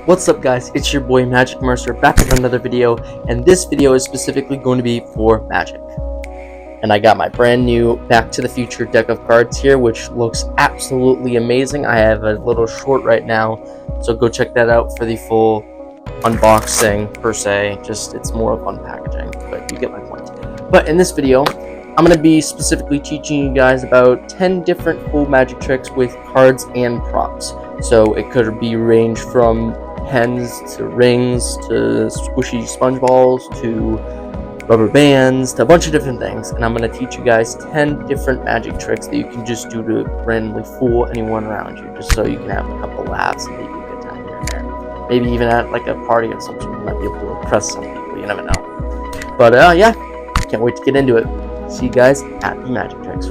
What's up guys, it's your boy Magic Mercer back with another video, and this video is specifically going to be for Magic. And I got my brand new Back to the Future deck of cards here, which looks absolutely amazing. I have a little short right now, so go check that out for the full unboxing per se. Just it's more of unpackaging, but you get my point. But in this video, I'm going to be specifically teaching you guys about 10 different cool magic tricks with cards and props. So it could be range from pens to rings to squishy sponge balls to rubber bands to a bunch of different things. And I'm going to teach you guys 10 different magic tricks that you can just do to randomly fool anyone around you, just so you can have a couple laughs and maybe a good time here and there. Maybe even at like a party of some sort, you might be able to impress some people, you never know. But yeah, can't wait to get into it. See you guys at the magic tricks.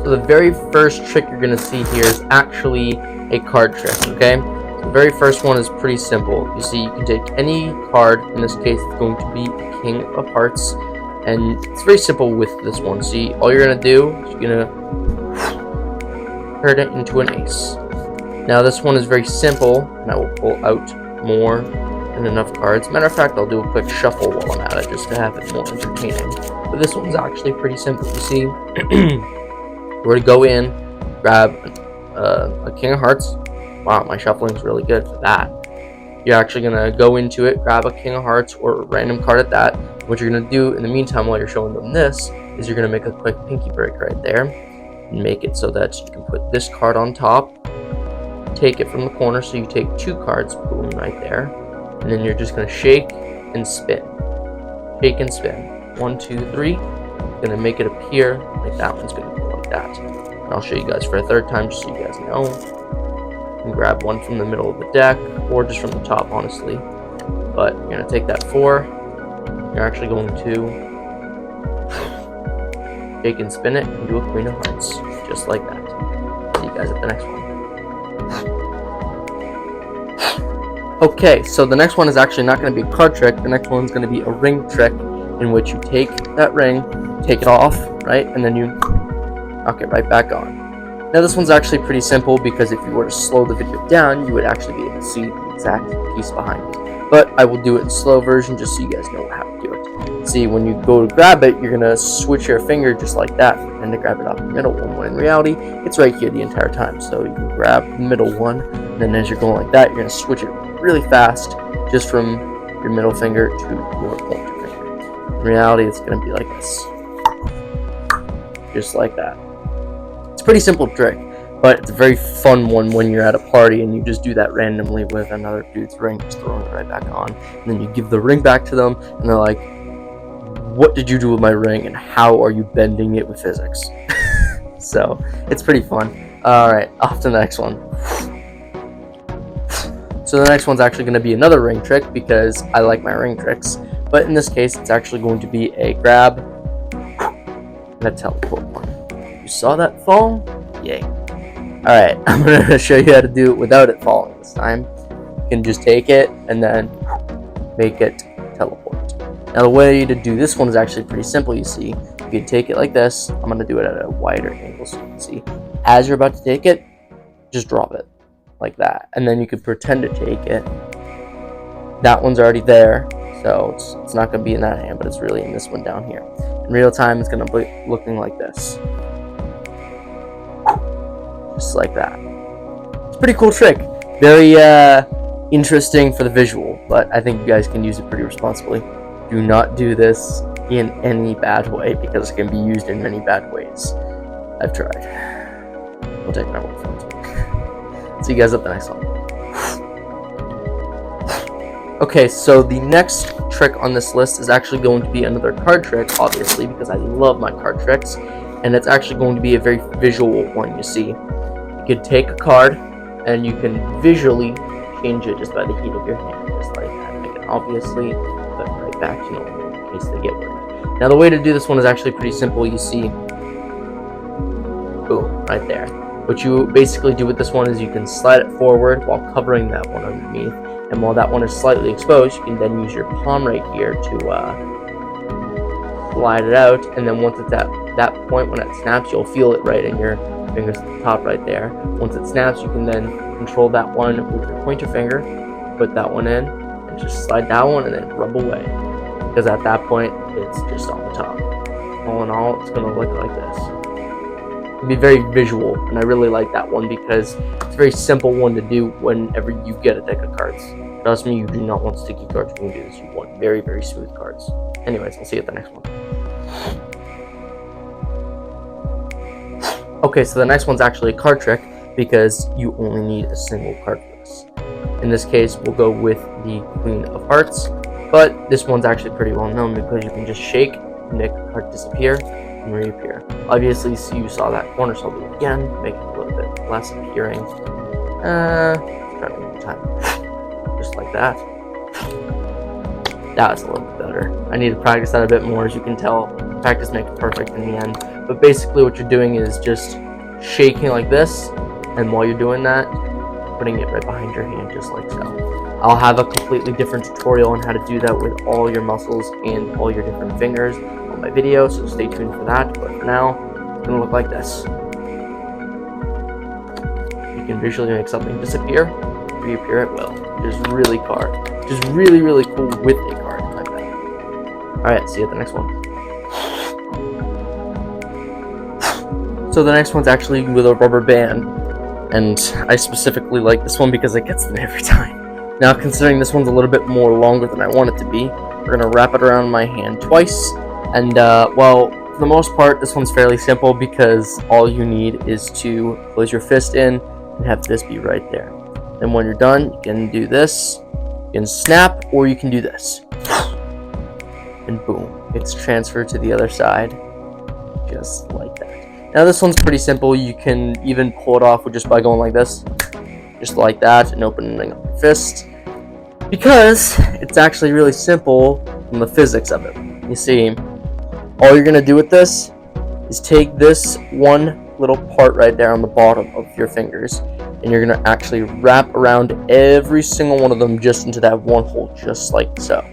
So the very first trick you're going to see here is actually a card trick, okay? So the very first one is pretty simple. You see, you can take any card, in this case it's going to be a King of Hearts, and it's very simple with this one. See, all you're going to do is you're going to turn it into an ace. Now this one is very simple, and I will pull out more than enough cards. Matter of fact, I'll do a quick shuffle while I'm at it, just to have it more entertaining. But this one's actually pretty simple. You see, we're to go in, grab a King of Hearts. Wow, my shuffling's really good for that. You're actually gonna go into it, grab a King of Hearts or a random card at that. What you're gonna do in the meantime while you're showing them this is you're gonna make a quick pinky break right there and make it so that you can put this card on top, take it from the corner, so you take two cards, boom, right there, and then you're just gonna shake and spin. Shake and spin. 1, 2, 3. Gonna make it appear like that one's gonna go like that. And I'll show you guys for a third time just so you guys know. You can grab one from the middle of the deck or just from the top, honestly. But you're gonna take that 4. You're actually going to shake and spin it and do a Queen of Hearts, just like that. See you guys at the next one. Okay, so the next one is actually not going to be a card trick. The next one's going to be a ring trick, in which you take that ring, take it off, right, and then you knock it right back on. Now this one's actually pretty simple, because if you were to slow the video down, you would actually be able to see the exact piece behind it. But I will do it in slow version just so you guys know how to do it. See, when you go to grab it, you're going to switch your finger just like that, and to grab it off the middle one, when in reality, it's right here the entire time. So you can grab the middle one, and then as you're going like that, you're going to switch it really fast, just from your middle finger to your pointer finger. In reality, it's going to be like this. Just like that. It's a pretty simple trick, but it's a very fun one when you're at a party and you just do that randomly with another dude's ring, just throwing it right back on. And then you give the ring back to them, and they're like, what did you do with my ring, and how are you bending it with physics? So, it's pretty fun. Alright, off to the next one. So the next one's actually going to be another ring trick, because I like my ring tricks. But in this case, it's actually going to be a grab and a teleport one. You saw that fall? Yay. Alright, I'm going to show you how to do it without it falling this time. You can just take it and then make it teleport. Now the way to do this one is actually pretty simple, you see. You can take it like this. I'm going to do it at a wider angle so you can see. As you're about to take it, just drop it. Like that, and then you could pretend to take it. That one's already there, so it's not going to be in that hand, but it's really in this one down here. In real time, it's going to be looking like this, just like that. It's a pretty cool trick, very interesting for the visual, but I think you guys can use it pretty responsibly. Do not do this in any bad way, because it can be used in many bad ways. I've tried. We'll take my word for it. See you guys at the next one. Okay, so the next trick on this list is actually going to be another card trick, obviously, because I love my card tricks. And it's actually going to be a very visual one, you see. You can take a card, and you can visually change it just by the heat of your hand, just like that. I can obviously put it right back to normal in case they get worried. Now the way to do this one is actually pretty simple, you see. Boom, right there. What you basically do with this one is you can slide it forward while covering that one underneath, and while that one is slightly exposed, you can then use your palm right here to slide it out, and then once it's at that point when it snaps, you'll feel it right in your fingers at the top right there. Once it snaps, you can then control that one with your pointer finger, put that one in, and just slide that one and then rub away. Because at that point, it's just on the top. All in all, it's going to look like this. It'll be very visual, and I really like that one because it's a very simple one to do whenever you get a deck of cards. Trust me, you do not want sticky cards when you do this. You want very, very smooth cards. Anyways, I'll see you at the next one. Okay, so the next one's actually a card trick because you only need a single card for this. In this case, we'll go with the Queen of Hearts, but this one's actually pretty well known because you can just shake, make a card disappear, and reappear. Obviously, so you saw that corner, so I'll do it again, make it a little bit less appearing. Let's try it one more time. Just like that. That was a little bit better. I need to practice that a bit more. As you can tell, practice makes perfect in the end. But basically what you're doing is just shaking like this, and while you're doing that, putting it right behind your hand, just like so. I'll have a completely different tutorial on how to do that with all your muscles and all your different fingers on my video, so stay tuned for that. But for now, it's going to look like this. You can visually make something disappear, reappear at will. Which is really really, really cool with a card like that. Alright, see you at the next one. So the next one's actually with a rubber band, and I specifically like this one because it gets them every time. Now, considering this one's a little bit more longer than I want it to be, we're going to wrap it around my hand twice, and well, for the most part, this one's fairly simple because all you need is to close your fist in and have this be right there. And when you're done, you can do this, you can snap, or you can do this. And boom, it's transferred to the other side, just like that. Now this one's pretty simple. You can even pull it off with just by going like this, just like that, and opening up your fist. Because it's actually really simple from the physics of it. You see, all you're gonna do with this is take this one little part right there on the bottom of your fingers, and you're gonna actually wrap around every single one of them just into that one hole, just like so.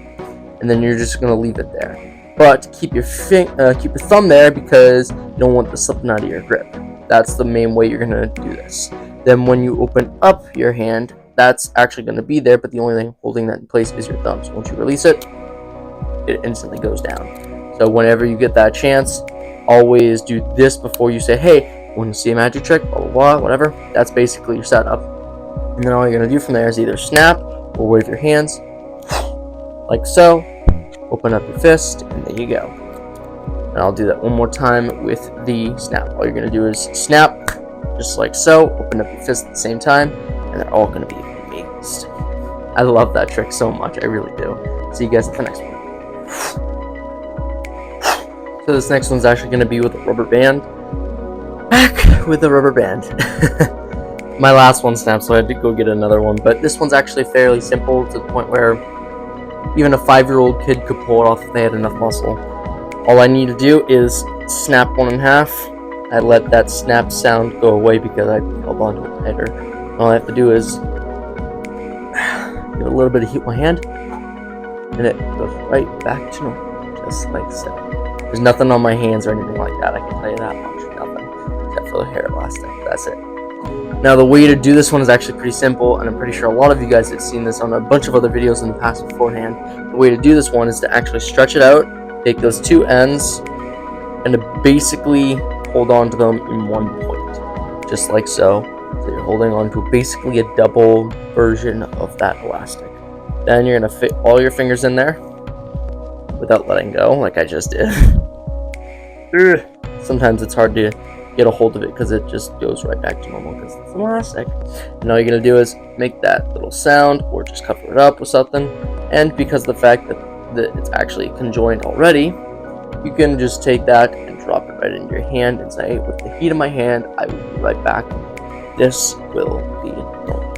And then you're just gonna leave it there. But keep your thumb there because you don't want this slipping out of your grip. That's the main way you're gonna do this. Then when you open up your hand, that's actually gonna be there, but the only thing holding that in place is your thumb. So once you release it, it instantly goes down. So whenever you get that chance, always do this before you say, hey, when you see a magic trick, blah, blah, blah, whatever. That's basically your setup. And then all you're gonna do from there is either snap or wave your hands, like so. Open up your fist, and there you go. And I'll do that one more time with the snap. All you're going to do is snap, just like so. Open up your fist at the same time, and they're all going to be amazed. I love that trick so much. I really do. See you guys at the next one. So this next one's actually going to be with a rubber band. Back with the rubber band. My last one snapped, so I had to go get another one. But this one's actually fairly simple to the point where even a 5-year-old kid could pull it off if they had enough muscle. All I need to do is snap one in half. I let that snap sound go away because I held onto it tighter. All I have to do is give a little bit of heat with my hand, and it goes right back to normal, just like so. There's nothing on my hands or anything like that, I can tell you that much. Nothing, except for the hair elastic. That's it. Now the way to do this one is actually pretty simple, and I'm pretty sure a lot of you guys have seen this on a bunch of other videos in the past beforehand. The way to do this one is to actually stretch it out, take those two ends, and to basically hold on to them in one point, just like so. So you're holding on to basically a double version of that elastic. Then you're going to fit all your fingers in there without letting go, like I just did. Sometimes it's hard to get a hold of it because it just goes right back to normal because it's an elastic. And all you're going to do is make that little sound or just cover it up with something. And because of the fact that it's actually conjoined already, you can just take that and drop it right into your hand and say, with the heat of my hand, I will be right back. This will be normal.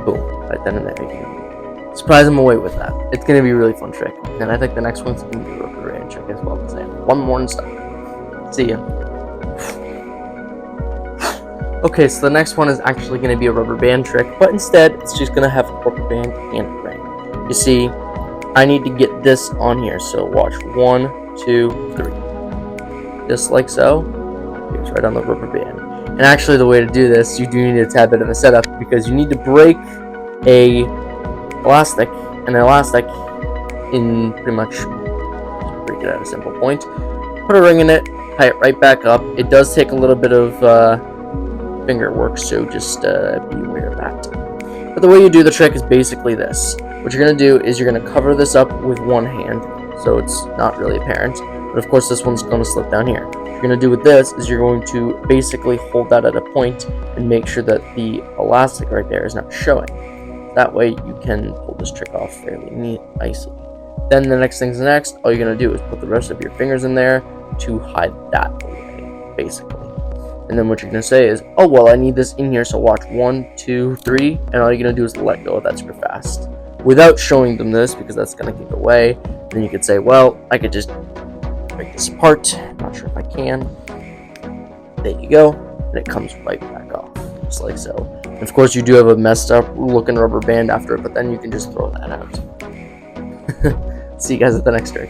Boom, right then and there. You can surprise them away with that. It's going to be a really fun trick. And I think the next one's going to be a rubber band trick as well. Because I have one more and stuff. See ya. Okay, so the next one is actually going to be a rubber band trick, but instead it's just going to have a rubber band and a ring. You see, I need to get this on here, so watch. 1, 2, 3. Just like so. Here's right on the rubber band. And actually, the way to do this, you do need a tad bit of a setup, because you need to break an elastic in pretty much, break it at a simple point, put a ring in it, tie it right back up. It does take a little bit of finger work, so just be aware of that. But the way you do the trick is basically this. What you're going to do is you're going to cover this up with one hand, so it's not really apparent, but of course this one's going to slip down here. What you're going to do with this is you're going to basically hold that at a point and make sure that the elastic right there is not showing. That way you can pull this trick off fairly nicely. Then the next thing's next, all you're going to do is put the rest of your fingers in there to hide that away, basically. And then what you're going to say is, oh, well, I need this in here, so watch 1, 2, 3, and all you're going to do is let go of that super fast. Without showing them this, because that's going to give it away. Then you could say, well, I could just break this apart. I'm not sure if I can. There you go. And it comes right back off, just like so. And of course, you do have a messed up looking rubber band after it, but then you can just throw that out. See you guys at the next trick.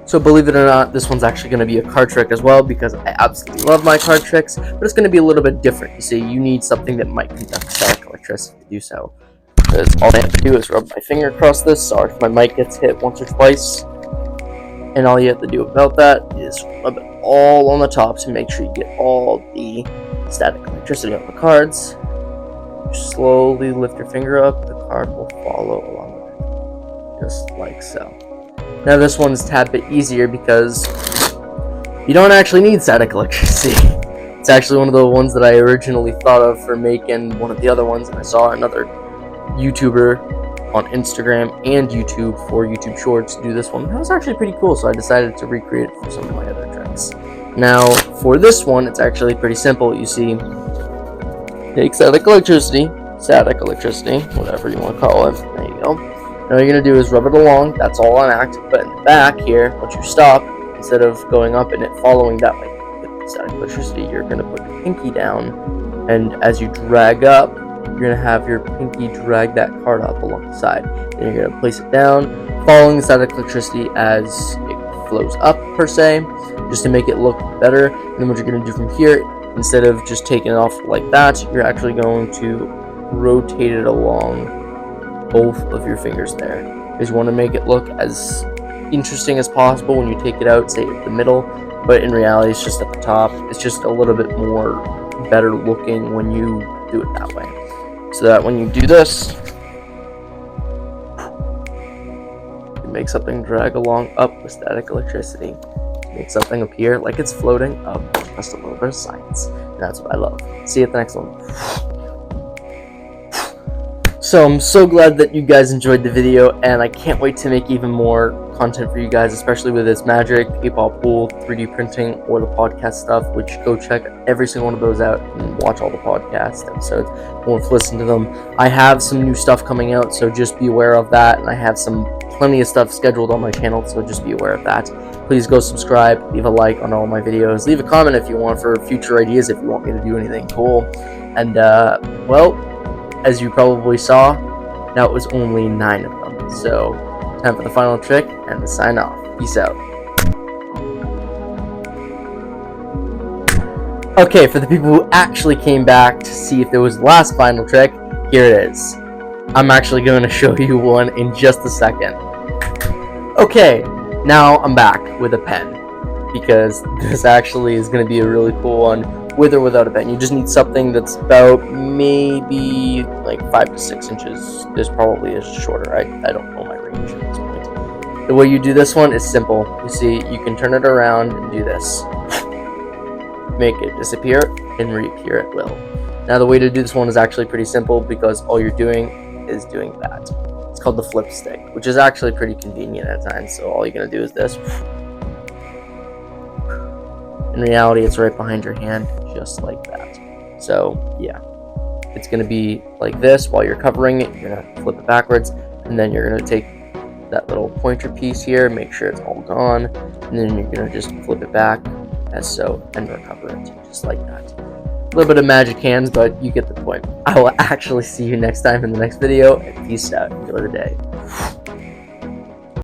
So believe it or not, this one's actually going to be a card trick as well, because I absolutely love my card tricks, but it's going to be a little bit different. You see, you need something that might conduct static electricity to do so. Because all I have to do is rub my finger across this. Sorry if my mic gets hit once or twice. And all you have to do about that is rub it all on the top to make sure you get all the static electricity on the cards. You slowly lift your finger up, the card will follow along with it, just like so. Now this one's a tad bit easier because you don't actually need static electricity. It's actually one of the ones that I originally thought of for making one of the other ones, and I saw another YouTuber on Instagram and YouTube for YouTube Shorts do this one. That was actually pretty cool, so I decided to recreate it for some of my other tricks. Now for this one, it's actually pretty simple. You see, take static electricity, whatever you want to call it. There you go. Now all you're going to do is rub it along. That's all on act. But in the back here, once you stop, instead of going up and it following that way with the static electricity, you're going to put your pinky down. And as you drag up, you're going to have your pinky drag that card up along the side. Then you're going to place it down, following the static electricity as it flows up, per se, just to make it look better. And then what you're going to do from here, instead of just taking it off like that, you're actually going to rotate it along both of your fingers there, because you want to make it look as interesting as possible when you take it out, say at the middle, but in reality it's just at the top. It's just a little bit more better looking when you do it that way, so that when you do this, you make something drag along up with static electricity, make something appear like it's floating up. Just a little bit of science, and that's what I love. See you at the next one. So I'm so glad that you guys enjoyed the video, and I can't wait to make even more content for you guys, especially with this Magic, 8-ball pool, 3D printing, or the podcast stuff, which go check every single one of those out and watch all the podcast episodes or listen to them. I have some new stuff coming out, so just be aware of that, and I have plenty of stuff scheduled on my channel, so just be aware of that. Please go subscribe, leave a like on all my videos, leave a comment if you want for future ideas, if you want me to do anything cool, and well, as you probably saw, that was only 9 of them. So, time for the final trick and to sign off. Peace out. Okay, for the people who actually came back to see if there was the last final trick, here it is. I'm actually going to show you one in just a second. Okay, now I'm back with a pen, because this actually is going to be a really cool one. With or without a pen, you just need something that's about maybe like 5 to 6 inches. This probably is shorter. I don't know my range at this point. The way you do this one is simple. You see, you can turn it around and do this. Make it disappear and reappear at will. Now the way to do this one is actually pretty simple, because all you're doing is doing that. It's called the flip stick, which is actually pretty convenient at times. So all you're going to do is this. In reality, it's right behind your hand, just like that. So, yeah. It's going to be like this while you're covering it. You're going to flip it backwards, and then you're going to take that little pointer piece here, make sure it's all gone, and then you're going to just flip it back, as so, and recover it, just like that. A little bit of magic hands, but you get the point. I will actually see you next time in the next video, and peace out. Enjoy the day.